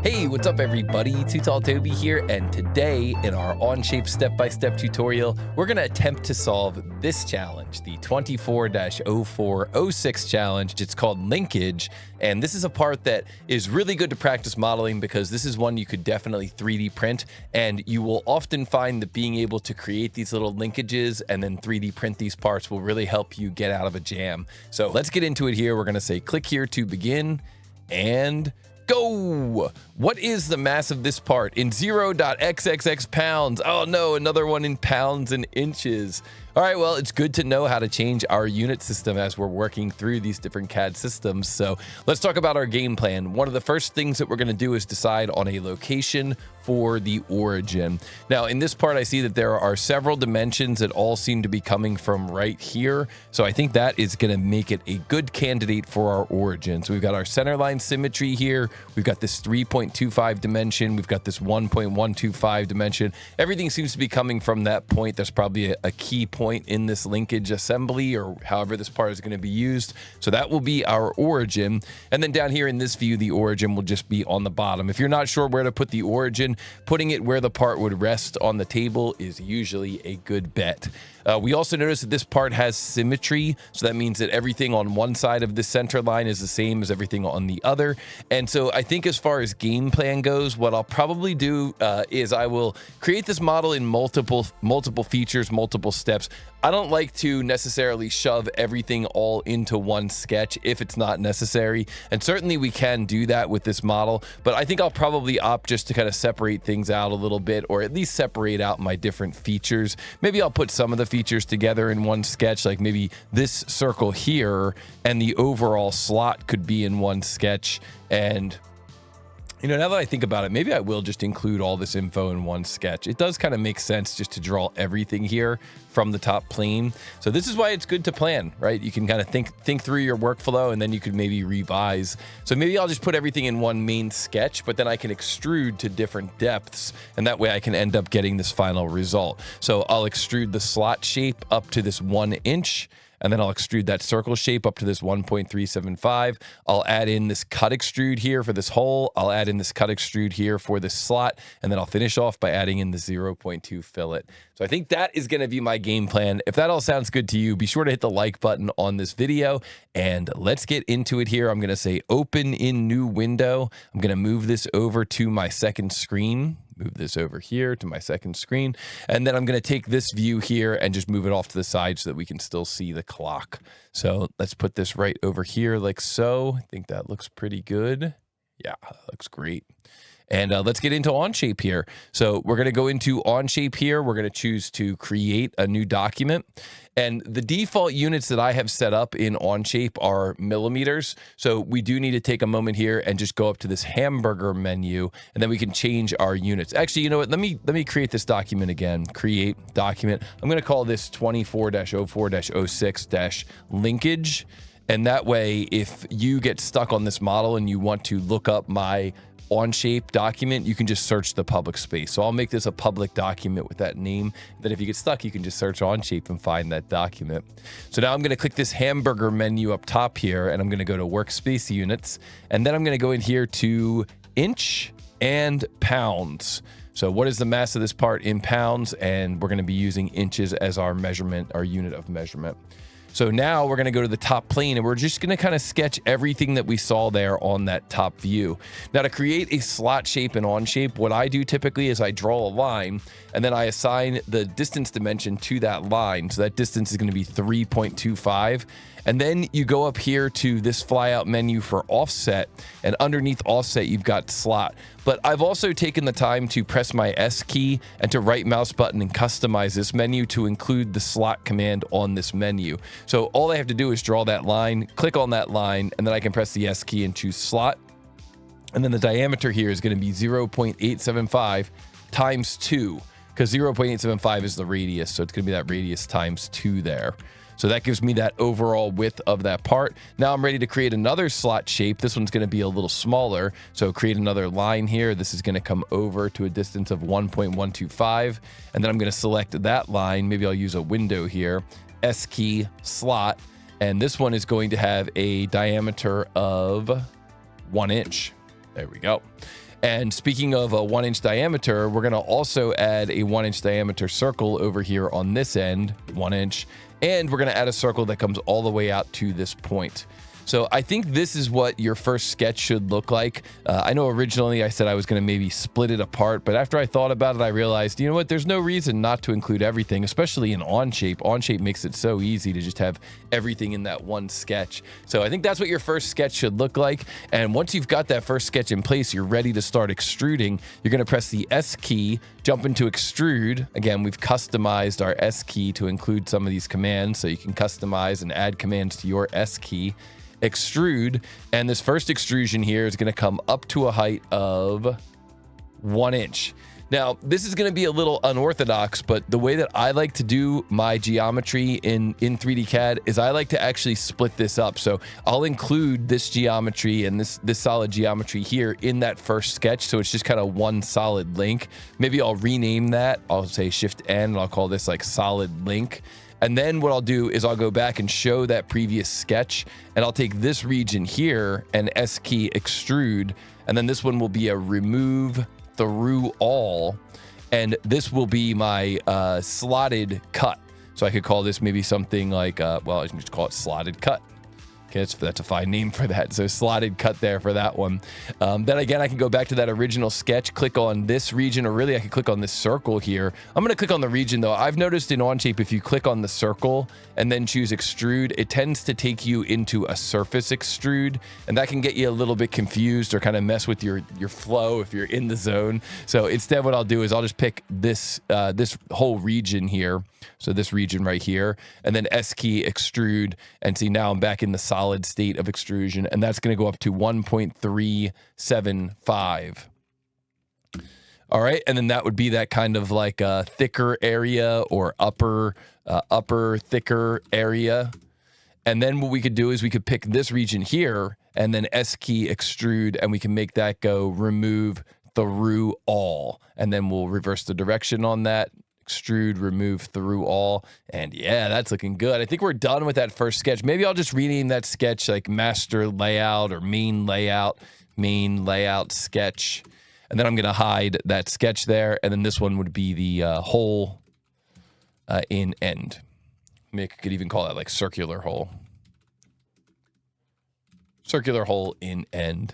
Hey, what's up everybody? TooTallToby here, and today in our Onshape step-by-step tutorial, we're going to attempt to solve this challenge, the 24-0406 challenge. It's called Linkage, and this is a part that is really good to practice modeling because this is one you could definitely 3D print, and you will often find that being able to create these little linkages and then 3D print these parts will really help you get out of a jam. So let's get into it here. We're going to say click here to begin, and go! What is the mass of this part in 0.xxx pounds? Oh no, another one in pounds and inches. All right, well, it's good to know how to change our unit system as we're working through these different CAD systems. So let's talk about our game plan. One of the first things that we're going to do is decide on a location for the origin. Now, in this part, I see that there are several dimensions that all seem to be coming from right here. So I think that is going to make it a good candidate for our origin. So we've got our centerline symmetry here. We've got this 3.25 dimension. We've got this 1.125 dimension. Everything seems to be coming from that point. There's probably a key point in this linkage assembly, or however this part is going to be used. So that will be our origin. And then down here in this view, the origin will just be on the bottom. If you're not sure where to put the origin, putting it where the part would rest on the table is usually a good bet. We also notice that this part has symmetry, so that means that everything on one side of the center line is the same as everything on the other. And so I think as far as game plan goes, what I'll probably do is I will create this model in multiple features, multiple steps. I don't like to necessarily shove everything all into one sketch if it's not necessary. And certainly we can do that with this model, but I think I'll probably opt just to kind of separate things out a little bit, or at least separate out my different features. Maybe I'll put some of the features together in one sketch, like maybe this circle here and the overall slot could be in one sketch. And you know, now that I think about it, maybe I will just include all this info in one sketch. It does kind of make sense just to draw everything here from the top plane. So this is why it's good to plan, right? You can kind of think through your workflow, and then you could maybe revise. So maybe I'll just put everything in one main sketch, but then I can extrude to different depths, and that way I can end up getting this final result. So I'll extrude the slot shape up to this 1 inch. And then I'll extrude that circle shape up to this 1.375. I'll add in this cut extrude here for this hole. I'll add in this cut extrude here for this slot. And then I'll finish off by adding in the 0.2 fillet. So I think that is going to be my game plan. If that all sounds good to you, be sure to hit the like button on this video. And let's get into it here. I'm going to say open in new window. I'm going to move this over to my second screen. Move this over here to my second screen. And then I'm going to take this view here and just move it off to the side so that we can still see the clock. So let's put this right over here like so. I think that looks pretty good. Yeah, that looks great. And let's get into Onshape here. So we're going to go into Onshape here. We're going to choose to create a new document. And the default units that I have set up in Onshape are millimeters. So we do need to take a moment here and just go up to this hamburger menu, and then we can change our units. Actually, you know what? Let me create this document again. Create document. I'm going to call this 24-04-06-linkage. And that way, if you get stuck on this model and you want to look up my Onshape document, you can just search the public space. So I'll make this a public document with that name. Then if you get stuck, you can just search Onshape and find that document. So now I'm going to click this hamburger menu up top here, and I'm going to go to workspace units. And then I'm going to go in here to inch and pounds. So what is the mass of this part in pounds? And we're going to be using inches as our measurement, our unit of measurement. So now we're going to go to the top plane, and we're just going to kind of sketch everything that we saw there on that top view. Now, to create a slot shape in Onshape, what I do typically is I draw a line, and then I assign the distance dimension to that line. So that distance is going to be 3.25. And then you go up here to this flyout menu for offset, and underneath offset, you've got slot. But I've also taken the time to press my S key and to right mouse button and customize this menu to include the slot command on this menu. So all I have to do is draw that line, click on that line, and then I can press the S key and choose slot. And then the diameter here is going to be 0.875 times 2, because 0.875 is the radius. So it's going to be that radius times 2 there. So that gives me that overall width of that part. Now I'm ready to create another slot shape. This one's going to be a little smaller. So create another line here. This is going to come over to a distance of 1.125. And then I'm going to select that line. Maybe I'll use a window here. S key, slot. And this one is going to have a diameter of 1 inch. There we go. And speaking of a 1-inch diameter, we're going to also add a 1-inch diameter circle over here on this end, 1 inch, and we're going to add a circle that comes all the way out to this point. So I think this is what your first sketch should look like. I know originally I said I was going to maybe split it apart, but after I thought about it, I realized, you know what, there's no reason not to include everything, especially in Onshape. Onshape makes it so easy to just have everything in that one sketch. So I think that's what your first sketch should look like. And once you've got that first sketch in place, you're ready to start extruding. You're going to press the S key, jump into extrude. Again, we've customized our S key to include some of these commands, so you can customize and add commands to your S key. Extrude, and this first extrusion here is going to come up to a height of 1 inch. Now, this is going to be a little unorthodox, but the way that I like to do my geometry in 3D CAD is I like to actually split this up. So I'll include this geometry and this solid geometry here in that first sketch, so it's just kind of one solid link. Maybe I'll rename that. I'll say Shift N, and I'll call this like solid link. And then what I'll do is I'll go back and show that previous sketch, and I'll take this region here and S key extrude, and then this one will be a remove through all, and this will be my slotted cut. So I could call this maybe something like, well, I can just call it slotted cut. Okay, that's a fine name for that. So slotted cut there for that one. Then again, I can go back to that original sketch, click on this region, or really I could click on this circle here. I'm going to click on the region though. I've noticed in Onshape, if you click on the circle and then choose extrude, it tends to take you into a surface extrude, and that can get you a little bit confused or kind of mess with your flow if you're in the zone. So instead what I'll do is I'll just pick this this whole region here. So this region right here, and then S key extrude, and see now I'm back in the solid state of extrusion, and that's going to go up to 1.375. All right, and then that would be that kind of like a thicker area or upper thicker area. And then what we could do is we could pick this region here and then S key extrude, and we can make that go remove through all, and then we'll reverse the direction on that. Extrude, remove through all, and yeah, that's looking good. I think we're done with that first sketch. Maybe I'll just rename that sketch like master layout or main layout sketch, and then I'm gonna hide that sketch there, and then this one would be the hole in end. Maybe I could even call that like circular hole in end.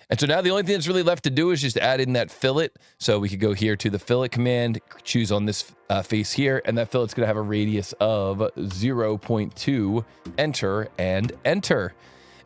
And so now the only thing that's really left to do is just add in that fillet. So we could go here to the fillet command, choose on this face here, and that fillet's gonna have a radius of 0.2, enter, and enter.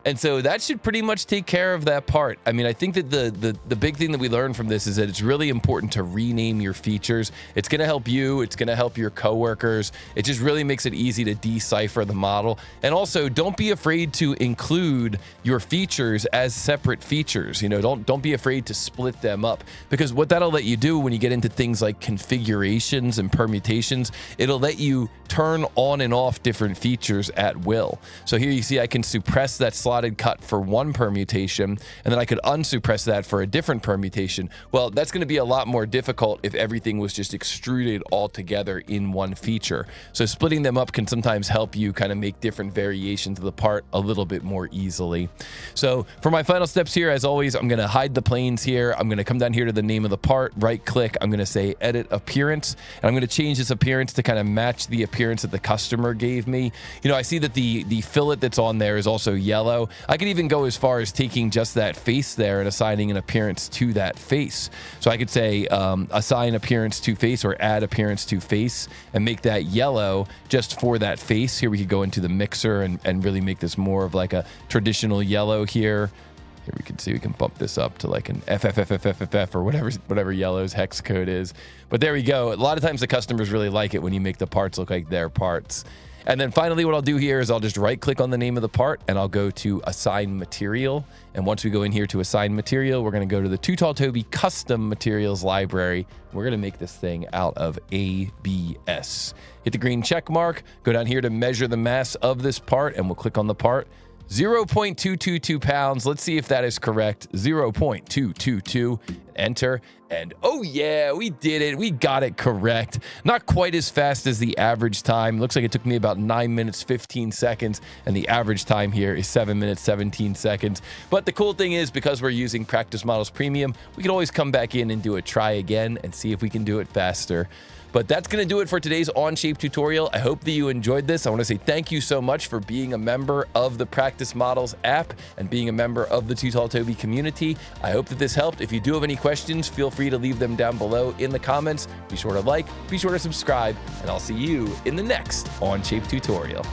And so that should pretty much take care of that part. I mean, I think that the big thing that we learned from this is that it's really important to rename your features. It's going to help you. It's going to help your coworkers. It just really makes it easy to decipher the model. And also, don't be afraid to include your features as separate features. You know, don't be afraid to split them up, because what that'll let you do when you get into things like configurations and permutations, it'll let you turn on and off different features at will. So here you see I can suppress that slotted cut for one permutation, and then I could unsuppress that for a different permutation. Well, that's going to be a lot more difficult if everything was just extruded all together in one feature. So splitting them up can sometimes help you kind of make different variations of the part a little bit more easily. So for my final steps here, as always, I'm going to hide the planes here. I'm going to come down here to the name of the part, right click. I'm going to say edit appearance, and I'm going to change this appearance to kind of match the appearance that the customer gave me. You know, I see that the fillet that's on there is also yellow. I could even go as far as taking just that face there and assigning an appearance to that face. So I could say assign appearance to face or add appearance to face and make that yellow just for that face. Here we could go into the mixer and really make this more of like a traditional yellow here. Here we can see we can bump this up to like an FFFFFF or whatever yellow's hex code is. But there we go. A lot of times the customers really like it when you make the parts look like their parts. And then finally what I'll do here is I'll just right click on the name of the part and I'll go to assign material. And once we go in here to assign material, we're going to go to the TooTallToby custom materials library. We're going to make this thing out of ABS. Hit the green check mark, go down here to measure the mass of this part, and we'll click on the part. 0.222 pounds. Let's see if that is correct. 0.222. enter, and oh yeah, we did it. We got it correct. Not quite as fast as the average time. Looks like it took me about 9 minutes, 15 seconds, and the average time here is 7 minutes, 17 seconds. But the cool thing is, because we're using Practice Models Premium, we can always come back in and do a try again and see if we can do it faster. But that's going to do it for today's Onshape tutorial. I hope that you enjoyed this. I want to say thank you so much for being a member of the Practice Models app and being a member of the TooTallToby community. I hope that this helped. If you do have any questions, feel free to leave them down below in the comments. Be sure to like, be sure to subscribe, and I'll see you in the next Onshape tutorial.